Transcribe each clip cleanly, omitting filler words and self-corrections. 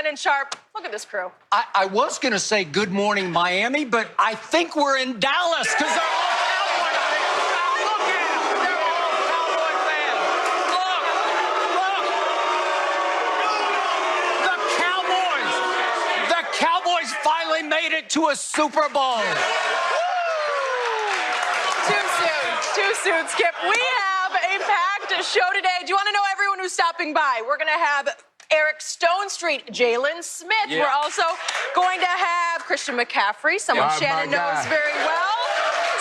Shannon Sharp. Look at this crew. I was going to say good morning, Miami, but I think we're in Dallas because they're all Cowboy fans. Now look at them. They're all Cowboy fans. Look. The Cowboys finally made it to a Super Bowl. Too soon, Skip. We have a packed show today. Do you want to know everyone who's stopping by? We're going to have Eric Stonestreet, Jalen Smith. Yeah. We're also going to have Christian McCaffrey, someone Shannon knows very well.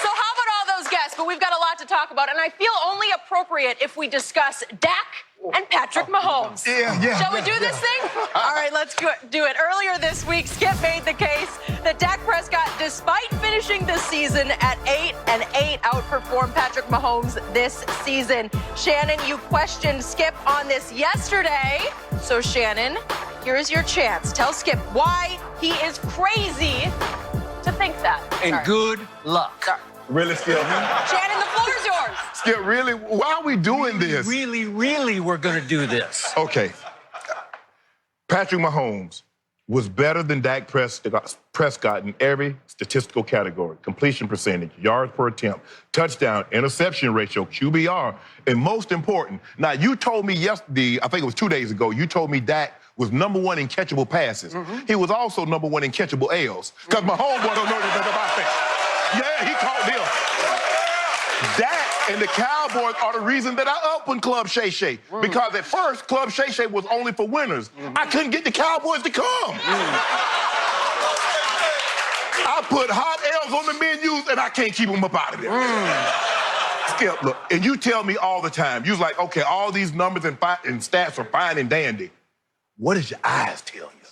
So how about all those guests? But we've got a lot to talk about, and I feel only appropriate if we discuss Dak and Patrick Mahomes. Shall we do this thing? All right, let's do it. Earlier this week, Skip made the case that Dak Prescott, despite finishing the season at 8-8, outperformed Patrick Mahomes this season. Shannon, you questioned Skip on this yesterday. So, Shannon, here's your chance. Tell Skip why he is crazy to think that. And good luck. Sorry. Really, Skip? Shannon, the floor is yours. Skip, really? Why are we doing this? Really, we're going to do this. Okay. Patrick Mahomes was better than Dak Prescott in every statistical category. Completion percentage, yards per attempt, touchdown, interception ratio, QBR, and most important, now you told me yesterday, I think it was 2 days ago, you told me Dak was #1 in catchable passes. He was also #1 in catchable L's. Because my homeboy don't know anything about that. Yeah, he called them. Dak and the Cowboys are the reason that I opened Club Shay Shay. Because at first, Club Shay Shay was only for winners. I couldn't get the Cowboys to come. I put hot L's on the menus, and I can't keep them up out of there. Skip, look, and you tell me all the time, you was like, okay, all these numbers and stats are fine and dandy. What does your eyes tell you?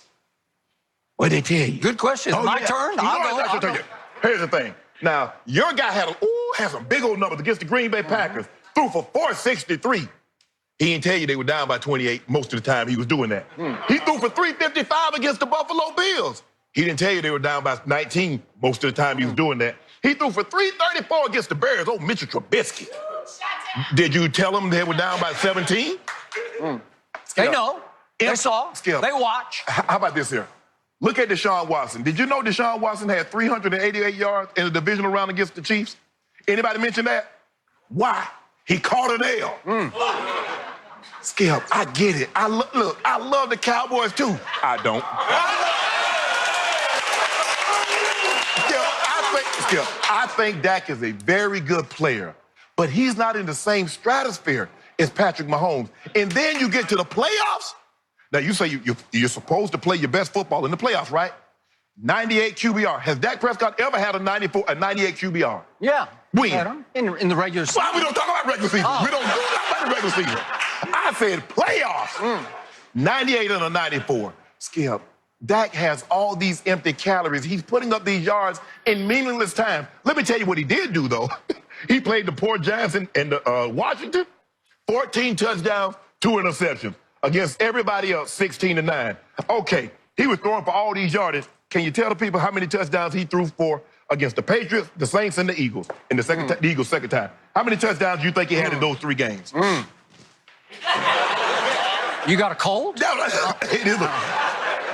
What they tell you? Good question. My turn. I'll go. Here's the thing. Now, your guy had some big old numbers against the Green Bay Packers. Threw for 463. He didn't tell you they were down by 28 most of the time he was doing that. He threw for 355 against the Buffalo Bills. He didn't tell you they were down by 19 most of the time he was doing that. He threw for 334 against the Bears. Oh, Mitchell Trubisky. Did you tell them they were down by 17? They know. They saw. Skip. They watch. How about this here? Look at Deshaun Watson. Did you know Deshaun Watson had 388 yards in the divisional round against the Chiefs? Anybody mention that? Why? He caught an L. Skip, I get it. Look, I love the Cowboys too. I don't. I think Dak is a very good player, but he's not in the same stratosphere as Patrick Mahomes. And then you get to the playoffs. Now, you say you're supposed to play your best football in the playoffs, right? 98 QBR. Has Dak Prescott ever had a 98 QBR? Yeah. When? In the regular season. Well, we don't talk about regular season. We don't talk about the regular season. I said playoffs. 98 and a 94. Skip, Dak has all these empty calories. He's putting up these yards in meaningless time. Let me tell you what he did do, though. He played the poor Giants in Washington. 14 touchdowns, 2 interceptions. Against everybody else, 16-9. Okay, he was throwing for all these yards. Can you tell the people how many touchdowns he threw for against the Patriots, the Saints, and the Eagles? In the the Eagles' second time. How many touchdowns do you think he had in those 3 games? You got a cold? It is.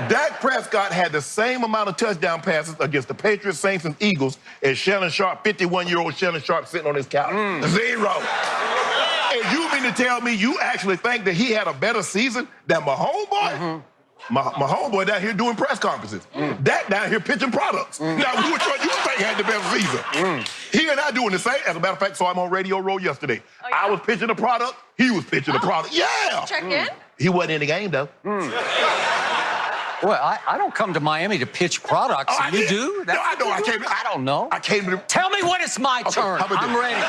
Dak Prescott had the same amount of touchdown passes against the Patriots, Saints, and Eagles as Shannon Sharp, 51-year-old Shannon Sharp sitting on his couch. 0. And you mean to tell me you actually think that he had a better season than my homeboy? My homeboy down here doing press conferences. Dak down here pitching products. Now, which one you think had the best season? He and I doing the same. As a matter of fact, so I'm on Radio Row yesterday. Oh, yeah? I was pitching a product. He was pitching a product. Yeah. Check in. He wasn't in the game, though. Well, I don't come to Miami to pitch products. Oh, you do? No, I know. I don't know. I came to... Tell me when it's my turn. I'm ready.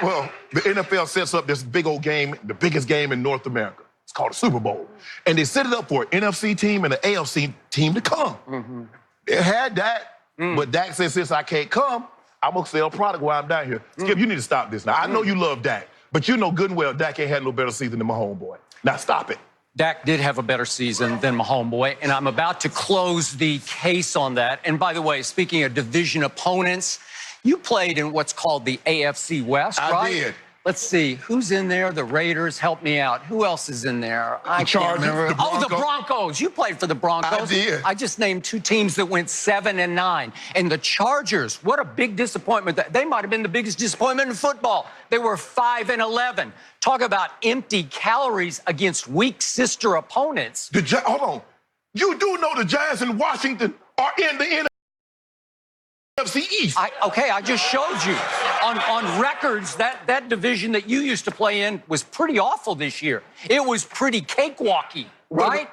Well, the NFL sets up this big old game, the biggest game in North America. It's called the Super Bowl. And they set it up for an NFC team and an AFC team to come. They had that, but Dak said, since I can't come, I'm going to sell product while I'm down here. Skip, you need to stop this now. I know you love Dak, but you know good and well Dak ain't had no better season than my homeboy. Now stop it. Dak did have a better season than my homeboy, and I'm about to close the case on that. And by the way, speaking of division opponents, you played in what's called the AFC West, right? I did. Let's see, who's in there? The Raiders, help me out. Who else is in there? I can't Chargers, remember. the Oh, the Broncos. Broncos. You played for the Broncos. I did. I just named two teams that went 7-9. And the Chargers, what a big disappointment. They might have been the biggest disappointment in football. They were 5-11. Talk about empty calories against weak sister opponents. Hold on. You do know the Giants and Washington are in the NFC East. I just showed you. On records, that division that you used to play in was pretty awful this year. It was pretty cakewalky, right?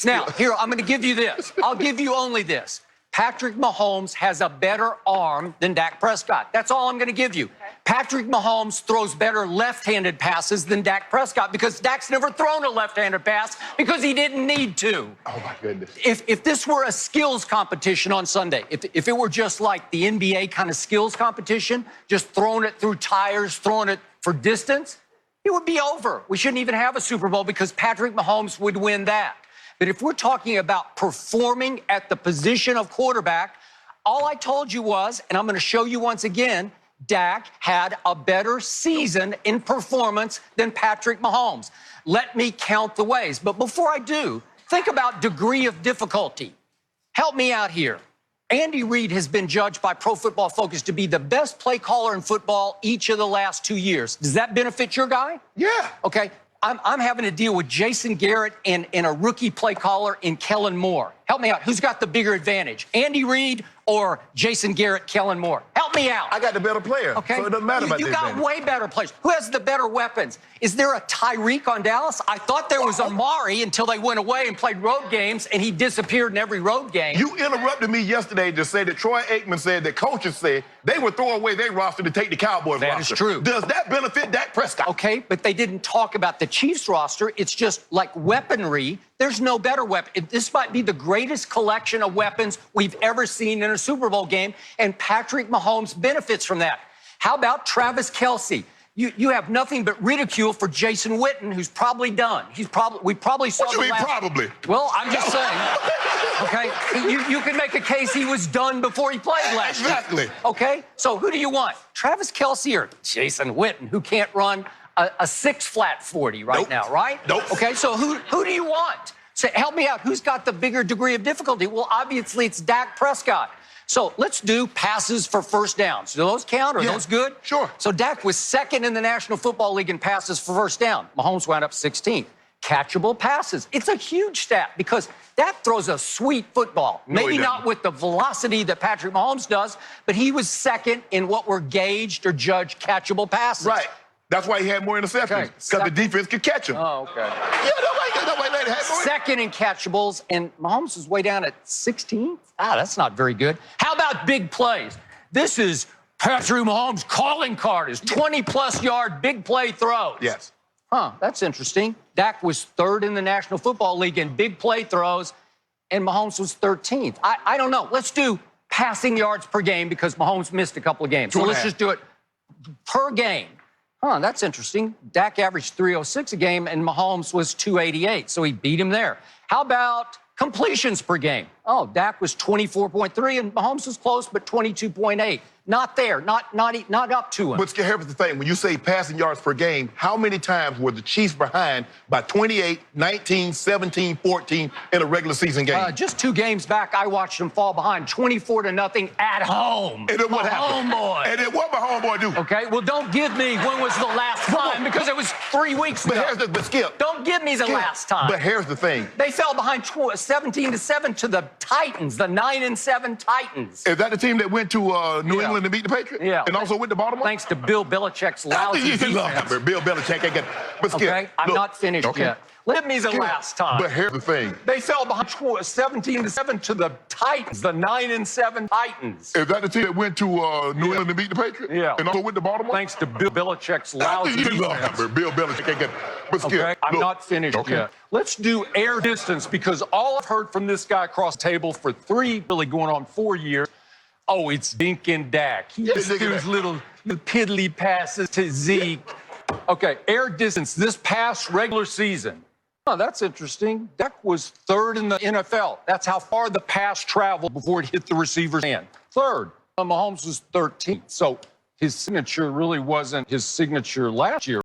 Now, here, I'm going to give you this. I'll give you only this. Patrick Mahomes has a better arm than Dak Prescott. That's all I'm going to give you. Patrick Mahomes throws better left-handed passes than Dak Prescott because Dak's never thrown a left-handed pass because he didn't need to. Oh, my goodness. If this were a skills competition on Sunday, if it were just like the NBA kind of skills competition, just throwing it through tires, throwing it for distance, it would be over. We shouldn't even have a Super Bowl because Patrick Mahomes would win that. But if we're talking about performing at the position of quarterback, all I told you was, and I'm going to show you once again, Dak had a better season in performance than Patrick Mahomes. Let me count the ways. But before I do, think about degree of difficulty. Help me out here. Andy Reid has been judged by Pro Football Focus to be the best play caller in football each of the last 2 years. Does that benefit your guy? Yeah. Okay. I'm having to deal with Jason Garrett and a rookie play caller in Kellen Moore. Help me out. Who's got the bigger advantage? Andy Reid or Jason Garrett, Kellen Moore? Help me out. I got the better player. Okay. So it doesn't matter about You got way better players. Who has the better weapons? Is there a Tyreek on Dallas? I thought there was Amari until they went away and played road games, and he disappeared in every road game. You interrupted me yesterday to say that Troy Aikman said that coaches said they would throw away their roster to take the Cowboys roster. That is true. Does that benefit Dak Prescott? Okay, but they didn't talk about the Chiefs roster. It's just like weaponry. There's no better weapon. This might be the greatest collection of weapons we've ever seen in a Super Bowl game, and Patrick Mahomes benefits from that. How about Travis Kelce? You have nothing but ridicule for Jason Witten, who's probably done. We probably saw What you mean probably? Well, I'm just saying. Okay, you can make a case he was done before he played last year. Exactly. Okay, so who do you want? Travis Kelce or Jason Witten, who can't run a 6-flat 40 right now, right? Nope. Okay, so who do you want? So help me out. Who's got the bigger degree of difficulty? Well, obviously it's Dak Prescott. So let's do passes for first downs. Do those count? Are those good? Sure. So Dak was second in the National Football League in passes for first down. Mahomes wound up 16th. Catchable passes. It's a huge stat because Dak throws a sweet football. No, Maybe he not with the velocity that Patrick Mahomes does, but he was second in what were gauged or judged catchable passes. Right. That's why he had more interceptions. Because the defense could catch him. Oh, okay. Yeah, that way they had more. Second in catchables, and Mahomes is way down at 16th. That's not very good. How about big plays? This is Patrick Mahomes' calling card, his 20-plus yard big play throws. Yes. That's interesting. Dak was third in the National Football League in big play throws, and Mahomes was 13th. I don't know. Let's do passing yards per game because Mahomes missed a couple of games. So let's just do it per game. That's interesting. Dak averaged 306 a game, and Mahomes was 288, so he beat him there. How about completions per game? Oh, Dak was 24.3, and Mahomes was close, but 22.8. Not there, not up to him. But here's the thing. When you say passing yards per game, how many times were the Chiefs behind by 28, 19, 17, 14 in a regular season game? Just 2 games back, I watched them fall behind 24-0 at home. And then what happened? Homeboy. And then what my homeboy do? Okay, well, don't give me when was the last time because it was 3 weeks ago. But Skip. Don't give me the last time. But here's the thing. They fell behind 17-7 to the Titans, the 9-7 Titans. Is that the team that went to New England and beat the Patriots? Yeah. And also went to Baltimore? Thanks to Bill Belichick's lousy defense. Bill Belichick ain't got. But Skip, Okay, I'm not finished yet. Give me the last time. But here's the thing. They fell behind 17-7 to the Titans, the 9-7 Titans. Is that the team that went to New England and beat the Patriots? Yeah. And also went to Baltimore? Thanks to Bill Belichick's lousy defense. Bill Belichick ain't got. But Skip, Okay, I'm not finished yet. Let's do air distance because all I've heard from this guy across the table for 3, really going on 4 years, oh, it's Dink and Dak. He just threw little piddly passes to Zeke. Okay, air distance this past regular season. Oh, that's interesting. Dak was 3rd in the NFL. That's how far the pass traveled before it hit the receiver's hand. 3rd. Mahomes was 13th. So his signature really wasn't his signature last year.